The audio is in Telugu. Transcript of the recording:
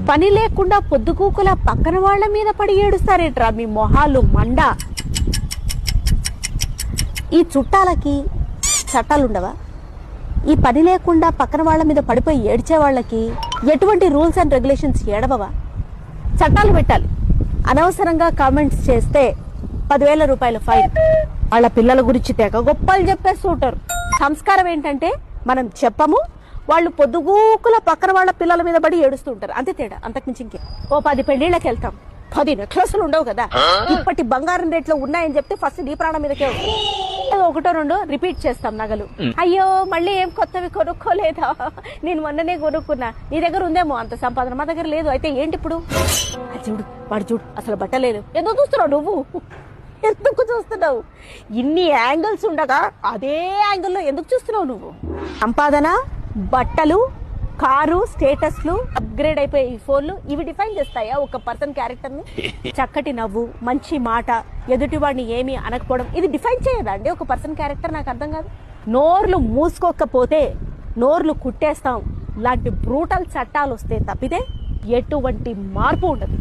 పని లేకుండా పొద్దుకూకుల పక్కన వాళ్ళ మీద పడి ఏడుస్తారేట్రా మీ మొహాలు మండ. ఈ చుట్టాలకి చట్టాలుండవా? ఈ పని లేకుండా పక్కన వాళ్ళ మీద పడిపోయి ఏడ్చే వాళ్ళకి ఎటువంటి రూల్స్ అండ్ రెగ్యులేషన్స్ ఏడవవా? చట్టాలు పెట్టాలి. అనవసరంగా కామెంట్స్ చేస్తే 10,000 రూపాయల ఫైన్. వాళ్ళ పిల్లల గురించి తెగ గొప్పలు చెప్పేస్తుంటారు. సంస్కారం ఏంటంటే మనం చెప్పము, వాళ్ళు పొద్దుగూకుల పక్కన వాళ్ళ పిల్లల మీద పడి ఏడుస్తుంటారు. అంతే తేడా, అంతకుమించి ఇంకే. ఓ 10 పెళ్లిళ్ళకి వెళ్తాం, 10 నెక్లెస్లు ఉండవు కదా. ఇప్పటి బంగారం రేట్లు ఉన్నాయని చెప్తే ఫస్ట్ నీ ప్రాణం మీదకే ఒకటో రెండో రిపీట్ చేస్తాం నగలు. అయ్యో మళ్ళీ ఏం కొత్తవి కొనుక్కోలేదా, నేను మొన్ననే కొనుక్కున్నా, నీ దగ్గర ఉందేమో అంత సంపాదన, మా దగ్గర లేదు. అయితే ఏంటి ఇప్పుడు? చూడు వాడు చూడు అసలు బట్టలేదు. ఎందుకు చూస్తున్నావు నువ్వు? ఎందుకు చూస్తున్నావు? ఇన్ని యాంగిల్స్ ఉండగా అదే యాంగిల్లో ఎందుకు చూస్తున్నావు నువ్వు? సంపాదన, బట్టలు, కారు, స్టేటస్లు, అప్గ్రేడ్ అయిపోయే ఈ ఫోన్లు, ఇవి డిఫైన్ చేస్తాయా ఒక పర్సన్ క్యారెక్టర్ ని? చక్కటి నవ్వు, మంచి మాట, ఎదుటివాడిని ఏమీ అనకపోవడం, ఇది డిఫైన్ చేయదా అండి ఒక పర్సన్ క్యారెక్టర్? నాకు అర్థం కాదు. నోర్లు మూసుకోకపోతే నోర్లు కుట్టేస్తాం లాంటి బ్రూటల్ చట్టాలు వస్తే తప్పితే ఎటువంటి మార్పు ఉండదు.